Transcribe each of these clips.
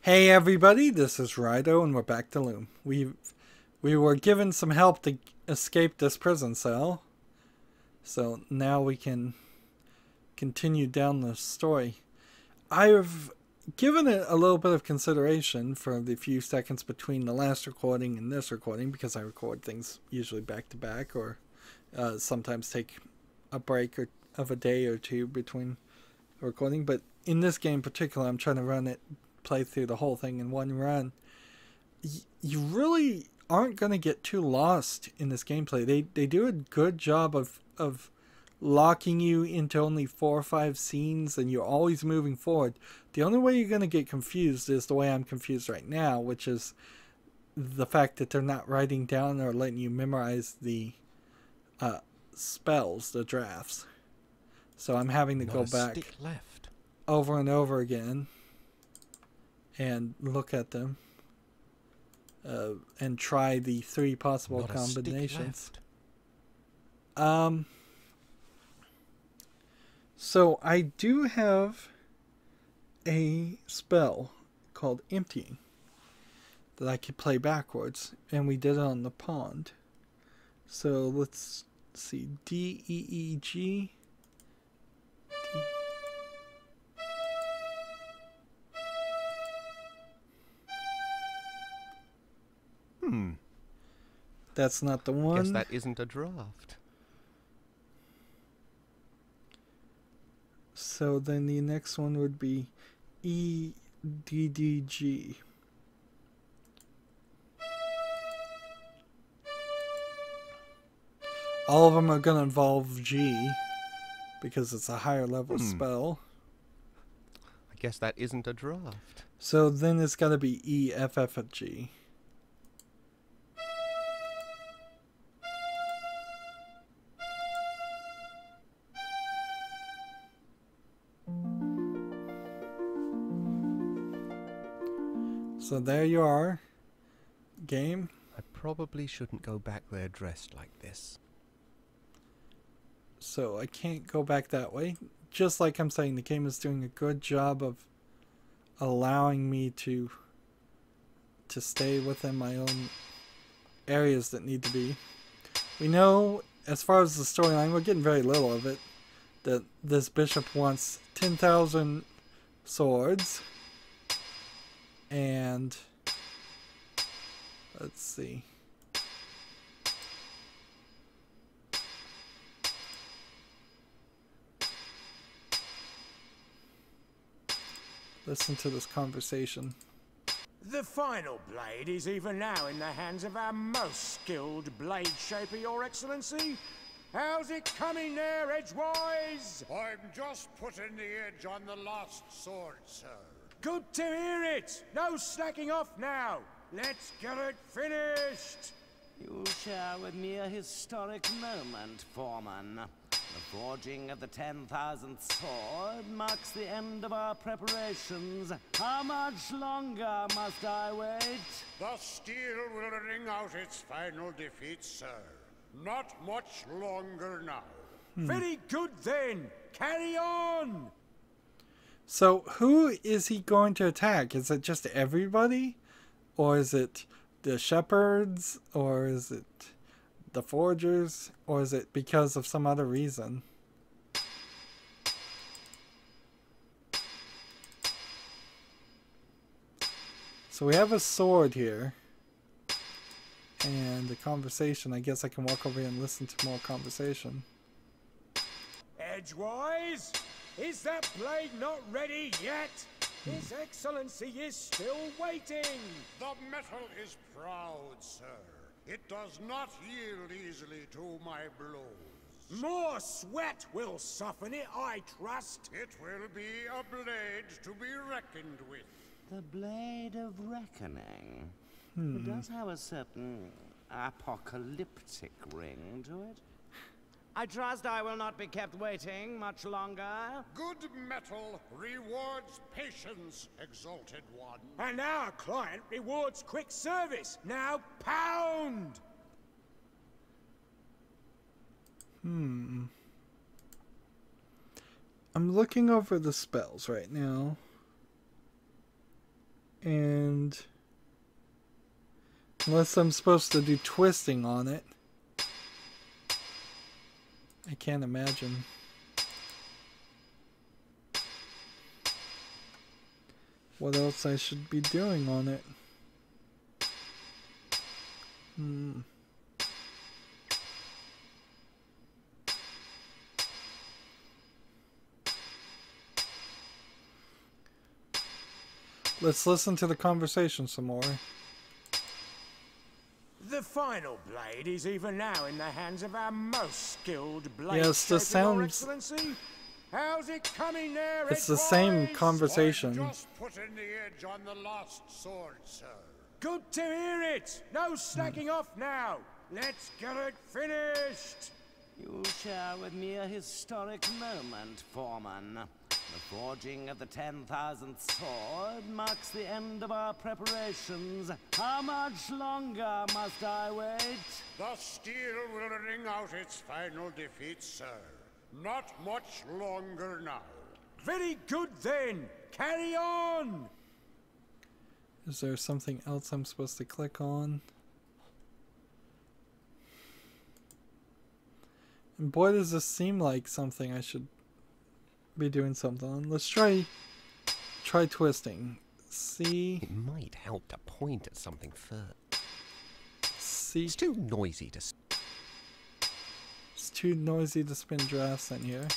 Hey everybody, this is Rydo and we're back to Loom. We were given some help to escape this prison cell. So now we can continue down the story. I've given it a little bit of consideration for the few seconds between the last recording and this recording, because I record things usually back to back, or sometimes take a break of a day or two between recording. But in this game in particular, I'm trying to play through the whole thing in one run. You really aren't going to get too lost in this gameplay. They do a good job of locking you into only 4 or 5 scenes, and you're always moving forward. The only way you're going to get confused is the way I'm confused right now, which is the fact that they're not writing down or letting you memorize the spells, the drafts. So I'm having to go back over and over again and look at them and try the 3 possible combinations. So I do have a spell called Emptying that I could play backwards, and we did it on the pond. So let's see, D, E, E, G. That's not the one. Guess that isn't a draft. So then the next one would be E, D, D, G. All of them are going to involve G because it's a higher level spell. I guess that isn't a draft. So then it's got to be E, F, F, and G. So there you are, game. I probably shouldn't go back there dressed like this. So I can't go back that way. Just like I'm saying, the game is doing a good job of allowing me to stay within my own areas that need to be. We know, as far as the storyline, we're getting very little of it, that this bishop wants 10,000 swords. And let's see. Listen to this conversation. The final blade is even now in the hands of our most skilled blade shaper, Your Excellency. How's it coming there, edgewise? I'm just putting the edge on the last sword, sir. Good to hear it. No slacking off now. Let's get it finished. You share with me a historic moment, Foreman. The forging of the 10,000th sword marks the end of our preparations. How much longer must I wait? The steel will ring out its final defeat, sir. Not much longer now. Very good then. Carry on. So who is he going to attack? Is it just everybody? Or is it the shepherds? Or is it the forgers? Or is it because of some other reason? So we have a sword here. And the conversation. I guess I can walk over here and listen to more conversation. Edgewise? Is that blade not ready yet? His Excellency is still waiting. The metal is proud, sir. It does not yield easily to my blows. More sweat will soften it, I trust. It will be a blade to be reckoned with. The Blade of Reckoning. It does have a certain apocalyptic ring to it. I trust I will not be kept waiting much longer. Good metal rewards patience, exalted one. And our client rewards quick service. Now pound! I'm looking over the spells right now. And unless I'm supposed to do twisting on it, I can't imagine. What else I should be doing on it? Let's listen to the conversation some more. The final blade is even now in the hands of our most skilled blade Yes, this shaper, Your sounds... Excellency. How's it coming there, It's the same Edgewise? conversation. I've just put in the edge on the lost sword, sir. Good to hear it. No slacking off now. Let's get it finished. You'll share with me a historic moment, Foreman. The forging of the 10,000th sword marks the end of our preparations. How much longer must I wait? The steel will ring out its final defeat, sir. Not much longer now. Very good then. Carry on. Is there something else I'm supposed to click on? And boy, does this seem like something I should be doing something on. Let's try twisting. See? It might help to point at something first. See? It's too noisy to... It's too noisy to spin drafts in here.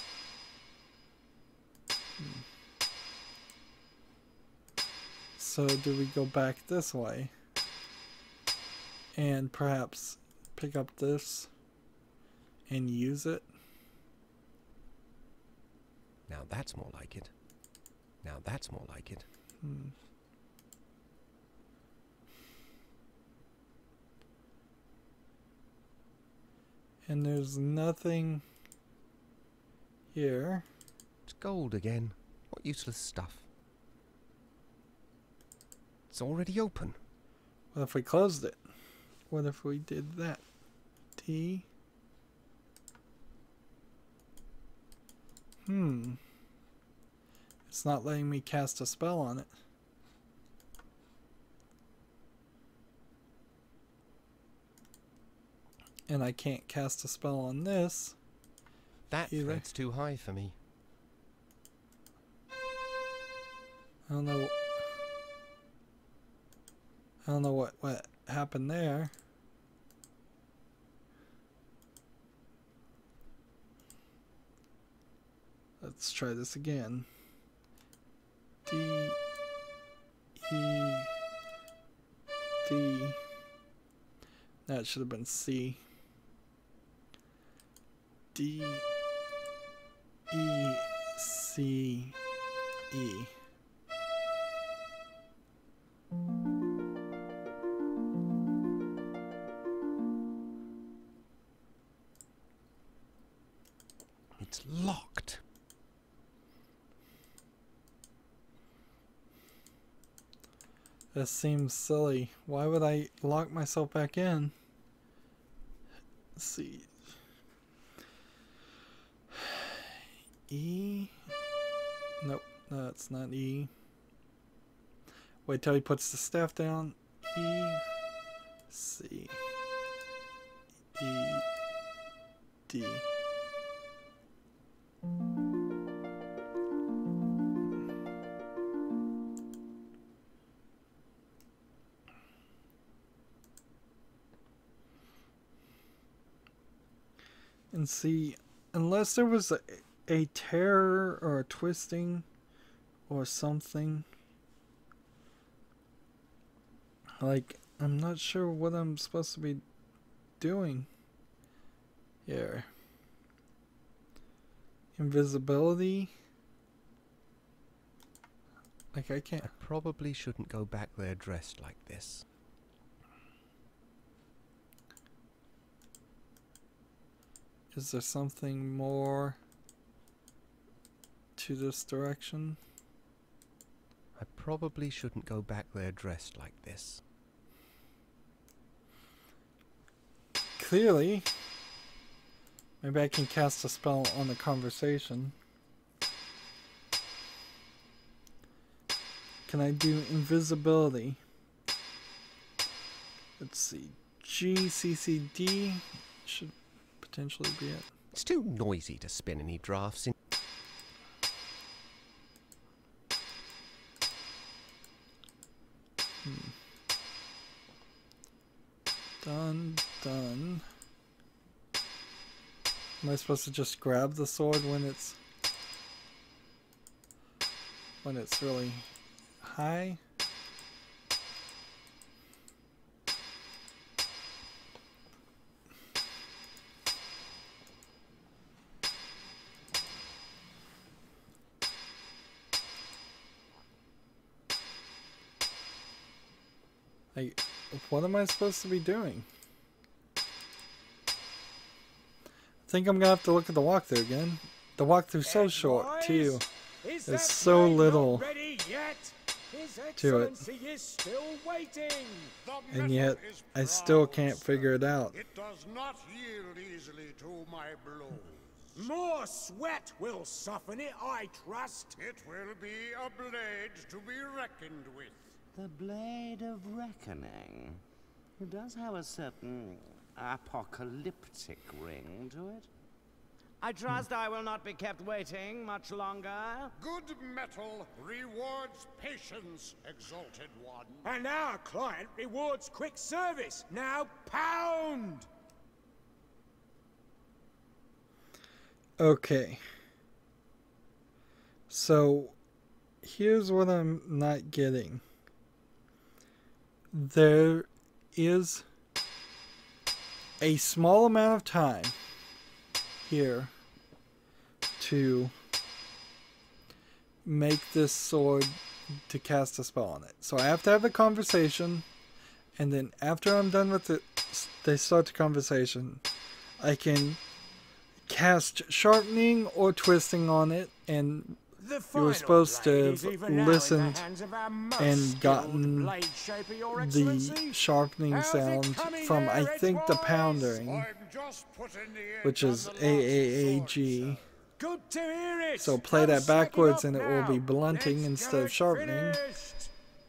So do we go back this way? And perhaps pick up this and use it? Now that's more like it. Now that's more like it. And there's nothing here. It's gold again. What useless stuff. It's already open. What if we closed it? What if we did that? T. It's not letting me cast a spell on it. And I can't cast a spell on this. That either. thread's too high for me. I don't know what happened there. Let's try this again. D, E, D. That should have been C. D, E, C, E. It's locked. This seems silly. Why would I lock myself back in? Let's see. E? Nope, no, it's not E. Wait till he puts the staff down. E, C, E, D. And see, unless there was a tear or a twisting or something, like, I'm not sure what I'm supposed to be doing here. Invisibility? Like, I can't... I probably shouldn't go back there dressed like this. Is there something more to this direction? I probably shouldn't go back there dressed like this. Clearly. Maybe I can cast a spell on the conversation. can I do invisibility? Let's see. GCCD should potentially be it. It's too noisy to spin any drafts in. Done. Am I supposed to just grab the sword when it's really high? What am I supposed to be doing? I think I'm gonna have to look at the walkthrough again. The walkthrough's so short too. There's so little to it. And yet I still can't figure it out. It does not yield easily to my blows. More sweat will soften it, I trust. It will be a blade to be reckoned with. The Blade of Reckoning. It does have a certain apocalyptic ring to it. I trust I will not be kept waiting much longer. Good metal rewards patience, exalted one. And our client rewards quick service. Now pound! Okay. So, here's what I'm not getting. There is a small amount of time here to make this sword to cast a spell on it. So I have to have a conversation, and then after I'm done with it, they start the conversation. I can cast sharpening or twisting on it, and you were supposed to have listened and gotten the sharpening sound from, I think, the pounding, which is AAAG. So play that backwards and it will be blunting instead of sharpening.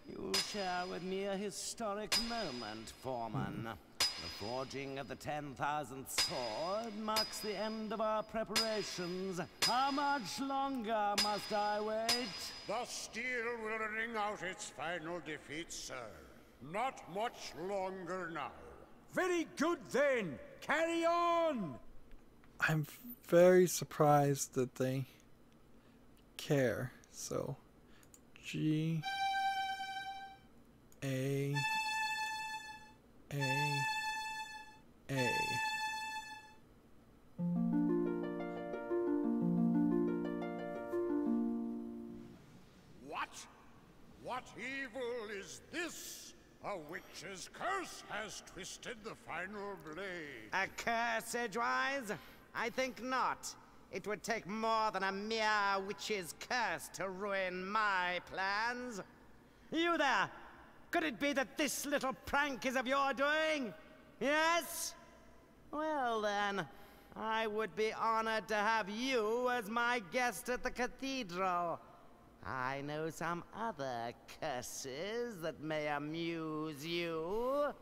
You share with me a historic moment, Foreman. The forging of the 10,000th sword marks the end of our preparations. How much longer must I wait? The steel will ring out its final defeat, sir. Not much longer now. Very good then. Carry on. I'm very surprised that they care. So, G A What evil is this? A witch's curse has twisted the final blade. A curse, Edgewise? I think not. It would take more than a mere witch's curse to ruin my plans. You there! Could it be that this little prank is of your doing? Yes? Well then, I would be honored to have you as my guest at the cathedral. I know some other curses that may amuse you.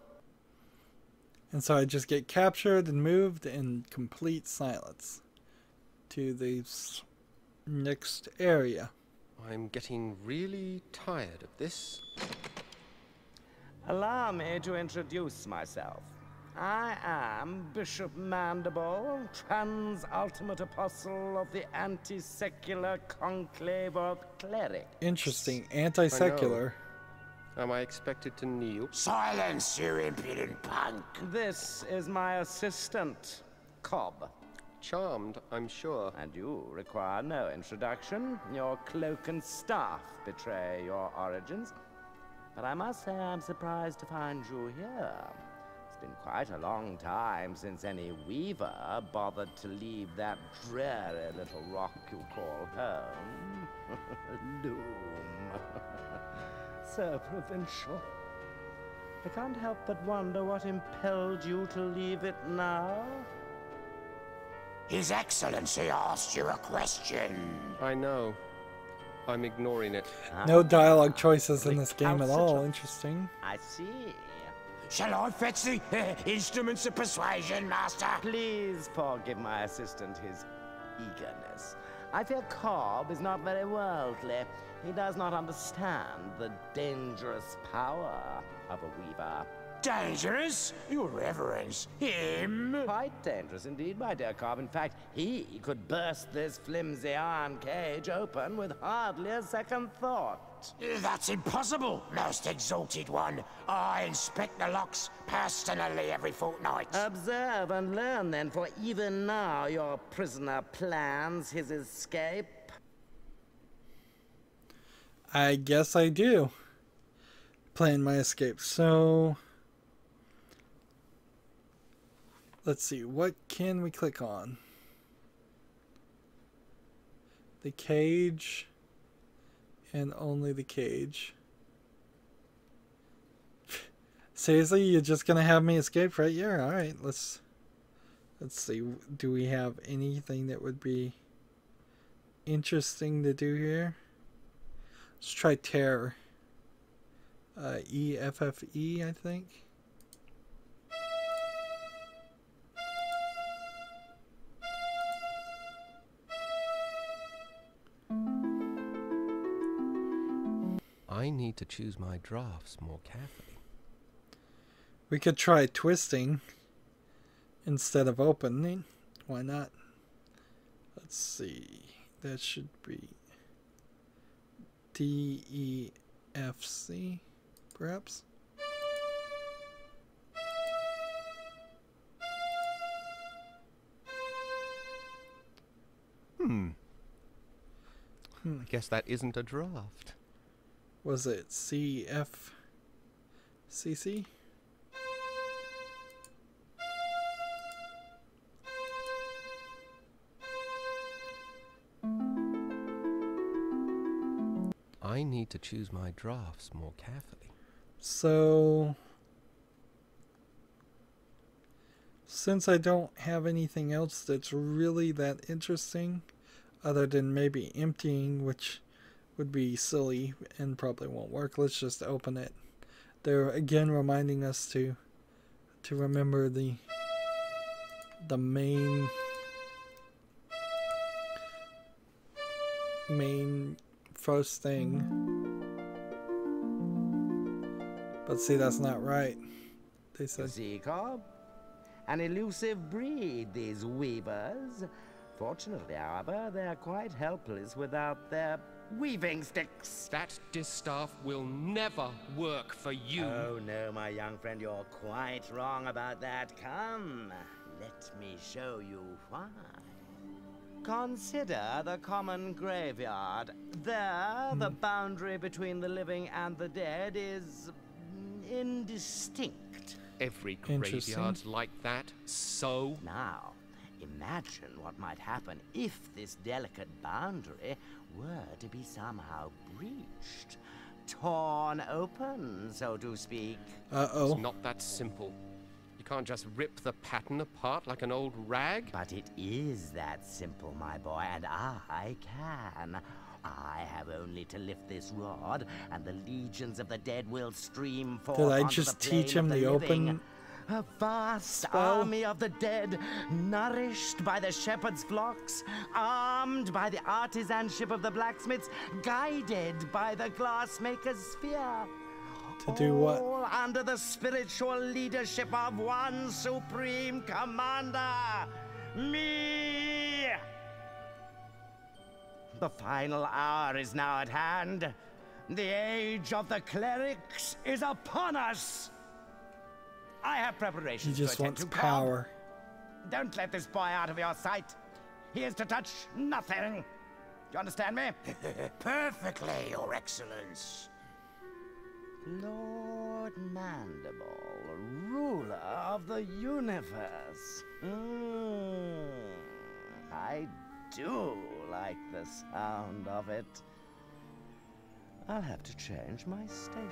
And so I just get captured and moved in complete silence to the next area. I'm getting really tired of this. Allow me to introduce myself. I am Bishop Mandible, trans-ultimate apostle of the anti-secular conclave of Clerics. Interesting. Anti-secular. Am I expected to kneel? Silence, you impudent punk. This is my assistant, Cobb. Charmed, I'm sure. And you require no introduction. Your cloak and staff betray your origins. But I must say I'm surprised to find you here. It's been quite a long time since any weaver bothered to leave that dreary little rock you call home. Loom. So provincial. I can't help but wonder what impelled you to leave it now. His Excellency asked you a question. I know. I'm ignoring it. No dialogue choices in Click. this game at all. Interesting. I see. Shall I fetch the instruments of persuasion, Master? Please forgive my assistant his eagerness. I fear Cobb is not very worldly. He does not understand the dangerous power of a weaver. Dangerous? Your Reverence. Him? Quite dangerous indeed, my dear Cobb. In fact, he could burst this flimsy iron cage open with hardly a second thought. That's impossible, most exalted one. I inspect the locks personally every fortnight. Observe and learn then, for even now your prisoner plans his escape. I guess I do plan my escape. So let's see, what can we click on? The cage, and only the cage. Seriously, you're just gonna have me escape right here? Alright, let's see. Do we have anything that would be interesting to do here? Let's try terror. EFFE, I think. I need to choose my drafts more carefully. We could try twisting instead of opening. Why not? Let's see. That should be DEFC, perhaps. I guess that isn't a draft. Was it CFCC? I need to choose my drafts more carefully. So, since I don't have anything else that's really that interesting, other than maybe emptying, which would be silly and probably won't work, let's just open it. They're again reminding us to remember the main first thing. But see, that's not right. They said. See, Cobb? An elusive breed, these weavers. Fortunately, however, they're quite helpless without their weaving sticks. That distaff will never work for you. Oh, no, my young friend, you're quite wrong about that. Come, let me show you why. Consider the common graveyard. There, the boundary between the living and the dead is indistinct. Every graveyard's like that, so... Now, imagine what might happen if this delicate boundary were to be somehow breached. Torn open, so to speak. Uh-oh. It's not that simple. You can't just rip the pattern apart like an old rag. But it is that simple, my boy, and I can. I have only to lift this rod, and the legions of the dead will stream forth. Did I onto just the plane teach him of the living. open A vast spell? army of the dead, nourished by the shepherd's flocks, armed by the artisanship of the blacksmiths, guided by the glassmaker's sphere. To do what? All under the spiritual leadership of one supreme commander, me! The final hour is now at hand. The age of the clerics is upon us. I have He preparations just to attend wants to, Cobb. power. Don't let this boy out of your sight. He is to touch nothing. Do you understand me? Perfectly, Your Excellence. Lord Mandible, ruler of the universe. I do like the sound of it. I'll have to change my stationery.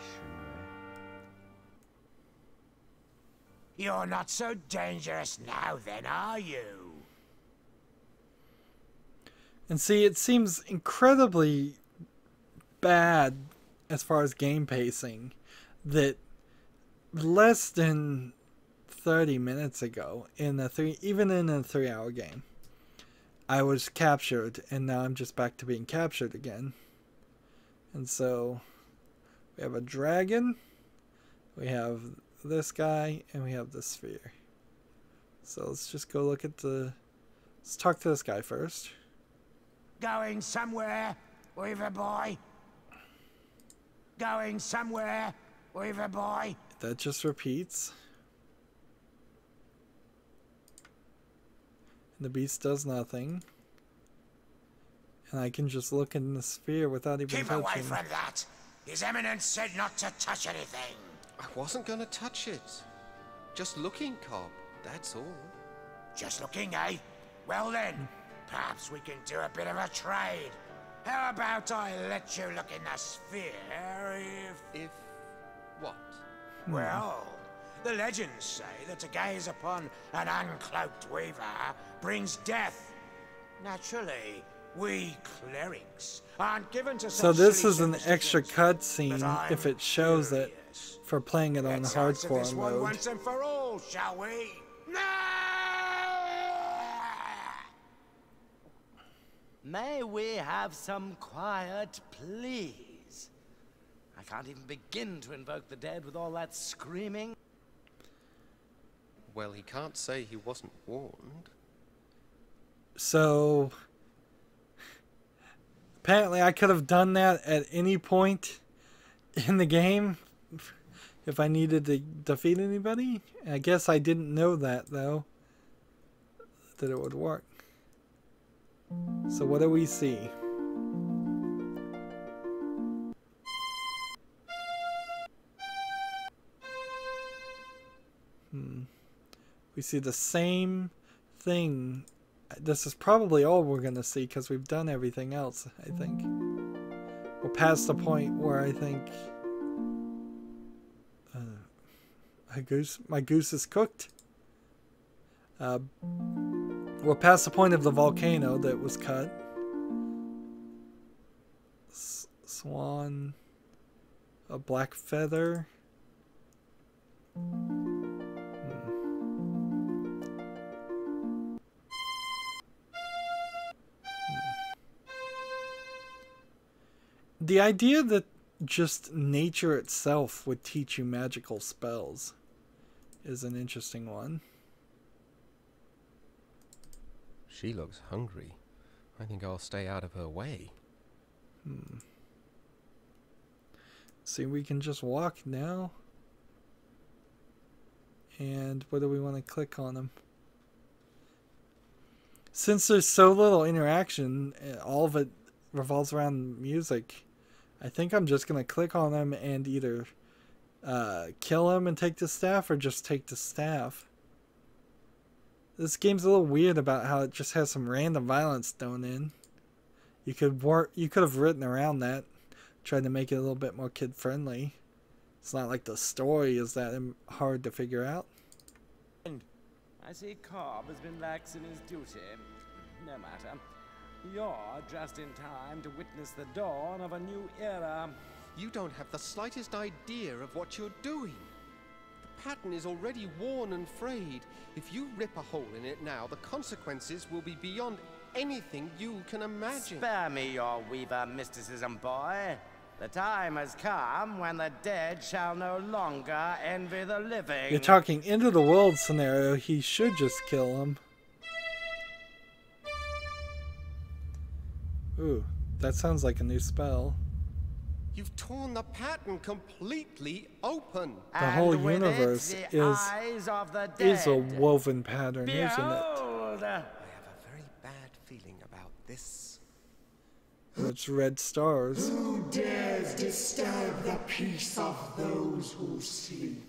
You're not so dangerous now then, are you? And see, it seems incredibly bad as far as game pacing that less than 30 minutes ago even in a 3-hour game, I was captured, and now I'm just back to being captured again. And so we have a dragon, we have this guy, and we have the sphere. So let's just go look at let's talk to this guy first. Going somewhere, weaver boy? Going somewhere, weaver boy? That just repeats. And the beast does nothing. And I can just look in the sphere without even touching. Keep away from that! His Eminence said not to touch anything. I wasn't gonna touch it. Just looking, Cobb, that's all. Just looking, eh? Well then, perhaps we can do a bit of a trade. How about I let you look in the sphere If what? Well, the legends say that to gaze upon an uncloaked weaver brings death. Naturally, we clerics aren't given to So such this silly is an extra superstitions, but cutscene if I'm it shows it curious. for playing it on Let's answer hardcore this one mode. once and for all, shall we? No! May we have some quiet, please? I can't even begin to invoke the dead with all that screaming. Well, he can't say he wasn't warned. So apparently I could have done that at any point in the game if I needed to defeat anybody. I guess I didn't know that, though, that it would work. So what do we see? We see the same thing. This is probably all we're going to see because we've done everything else, I think. We're past the point where I think my goose is cooked. We're past the point of the volcano that was cut. Swan. A black feather. The idea that just nature itself would teach you magical spells is an interesting one. She looks hungry. I think I'll stay out of her way. See, we can just walk now. And what do we want to click on them? Since there's so little interaction, all of it revolves around music, I think I'm just going to click on them and either kill him and take the staff or just take the staff. This game's a little weird about how it just has some random violence thrown in. You could have written around that, tried to make it a little bit more kid friendly. It's not like the story is that hard to figure out. I see Cobb has been lax in his duty. No matter. You're just in time to witness the dawn of a new era. You don't have the slightest idea of what you're doing. The pattern is already worn and frayed. If you rip a hole in it now, the consequences will be beyond anything you can imagine. Spare me your weaver mysticism, boy. The time has come when the dead shall no longer envy the living. You're talking into the world scenario, he should just kill him. Ooh, that sounds like a new spell. You've torn the pattern completely open. The whole universe is a woven pattern, isn't it? Behold! I have a very bad feeling about this. It's red stars. Who dares disturb the peace of those who sleep?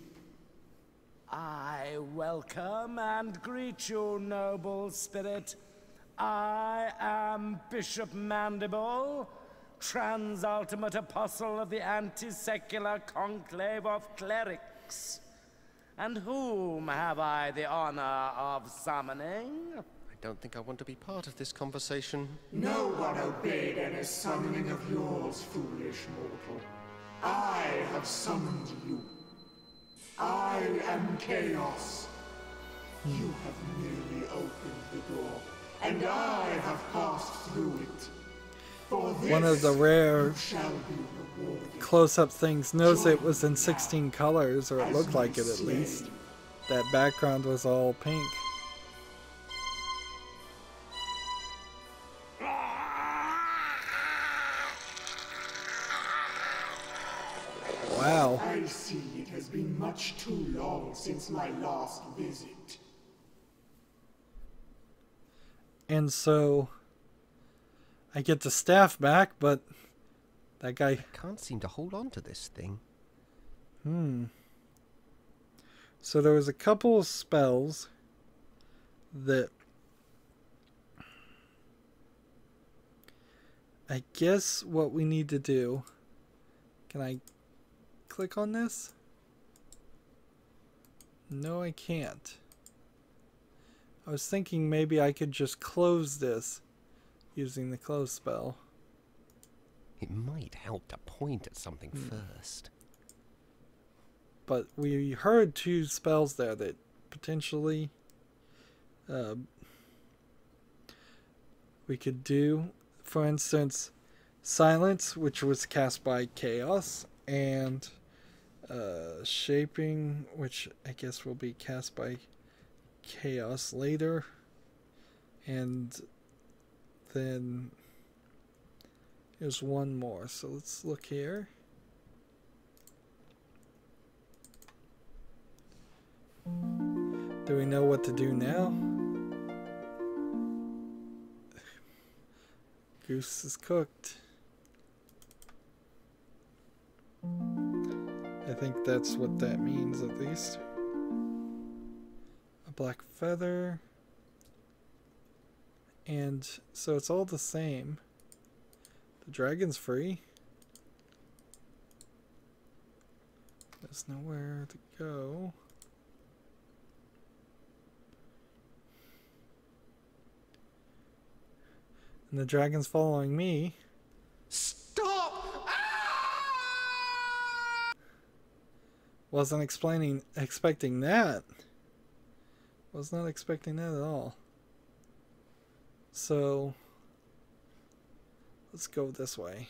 I welcome and greet you, noble spirit. I am Bishop Mandible, trans-ultimate apostle of the anti-secular conclave of clerics. And whom have I the honor of summoning? I don't think I want to be part of this conversation. No one obeyed any summoning of yours, foolish mortal. I have summoned you. I am Chaos. You have merely opened the door, and I have passed through it. For this One of the rare you shall be rewarded. close-up things. Notice it was in 16 colors, or it looked like it at least. That background was all pink. Wow. I see it has been much too long since my last visit. And so I get the staff back, but that guy... I can't seem to hold on to this thing. So there was a couple of spells that I guess what we need to do... Can I click on this? No, I can't. I was thinking maybe I could just close this using the close spell. It might help to point at something first. But we heard two spells there that potentially we could do. For instance, Silence, which was cast by Chaos, and Shaping, which I guess will be cast by Chaos later. And then there's one more. So let's look here. Do we know what to do now? Goose is cooked. I think that's what that means, at least. A black feather. And so it's all the same. The dragon's free. There's nowhere to go. And the dragon's following me. Stop! Wasn't expecting that. Was not expecting that at all. So let's go this way.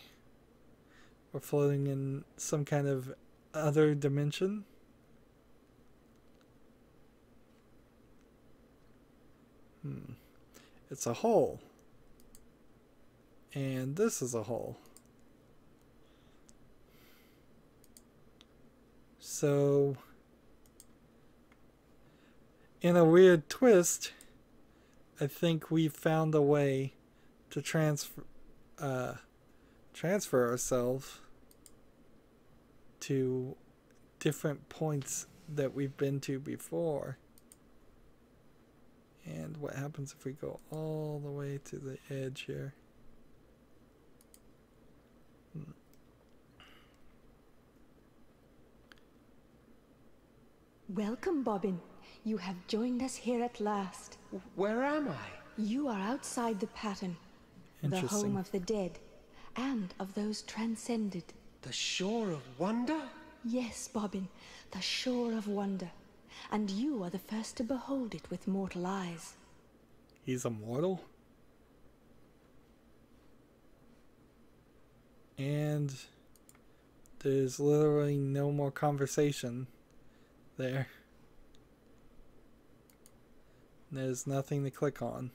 We're floating in some kind of other dimension. It's a hole. And this is a hole. So, in a weird twist, I think we found a way to transfer ourselves to different points that we've been to before. And what happens if we go all the way to the edge here? Welcome, Bobbin. You have joined us here at last. Where am I? You are outside the pattern, the home of the dead, and of those transcended. The Shore of Wonder? Yes, Bobbin, the Shore of Wonder. And you are the first to behold it with mortal eyes. He's immortal? And there's literally no more conversation there. There's nothing to click on.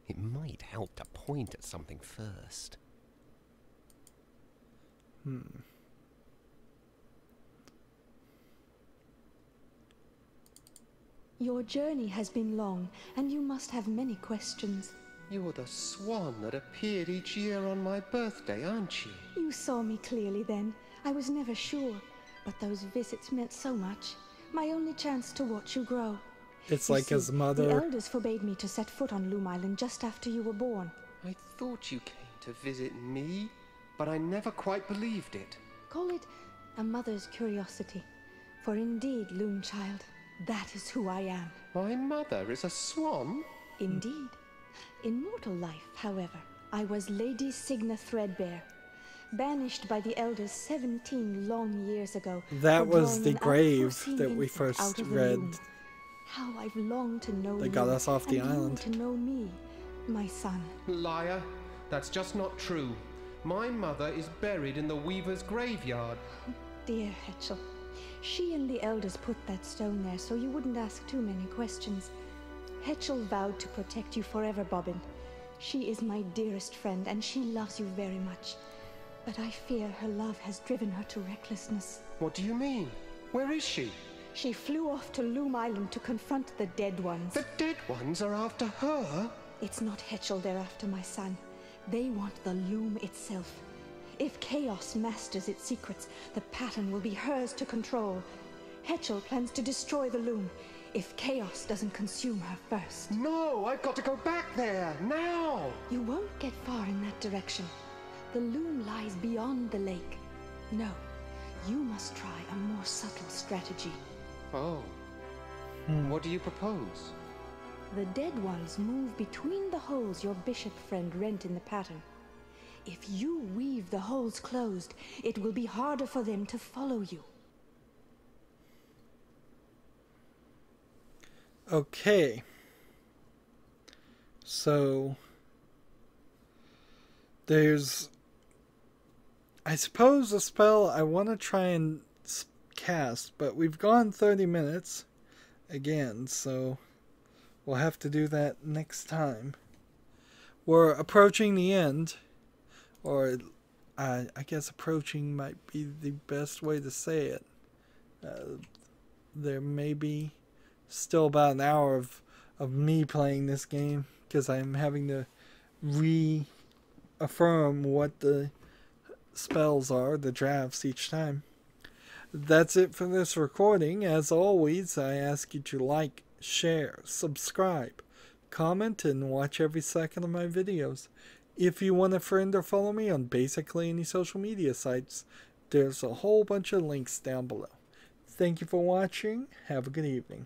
It might help to point at something first. Your journey has been long, and you must have many questions. You're the swan that appeared each year on my birthday, aren't you? You saw me clearly then. I was never sure, but those visits meant so much. My only chance to watch you grow. It's You like see, his mother. The elders forbade me to set foot on Loom Island just after you were born. I thought you came to visit me, but I never quite believed it. Call it a mother's curiosity. For indeed, Loom child, that is who I am. My mother is a swan? Indeed. In mortal life, however, I was Lady Signa Threadbare, banished by the elders 17 long years ago. That for was drawing the an grave unforeseen that we infant first out of the read. Loom. How I've longed to know They you, got us off the and island. you to know me, my son. Liar. That's just not true. My mother is buried in the Weaver's graveyard. Dear Hetchel, she and the elders put that stone there so you wouldn't ask too many questions. Hetchel vowed to protect you forever, Bobbin. She is my dearest friend, and she loves you very much. But I fear her love has driven her to recklessness. What do you mean? Where is she? She flew off to Loom Island to confront the Dead Ones. The Dead Ones are after her? It's not Hetchel they're after, my son. They want the Loom itself. If Chaos masters its secrets, the pattern will be hers to control. Hetchel plans to destroy the Loom if Chaos doesn't consume her first. No, I've got to go back there, now! You won't get far in that direction. The Loom lies beyond the lake. No, you must try a more subtle strategy. Oh. What do you propose? The Dead Ones move between the holes your bishop friend rent in the pattern. If you weave the holes closed, it will be harder for them to follow you. Okay. So there's, I suppose, a spell I want to try and cast, but we've gone 30 minutes again, so we'll have to do that next time. We're approaching the end, or I guess approaching might be the best way to say it. There may be still about an hour of me playing this game, because I'm having to reaffirm what the spells are, the drafts, each time. That's it for this recording. As always, I ask you to like, share, subscribe, comment, and watch every second of my videos. If you want a friend or follow me on basically any social media sites, there's a whole bunch of links down below. Thank you for watching. Have a good evening.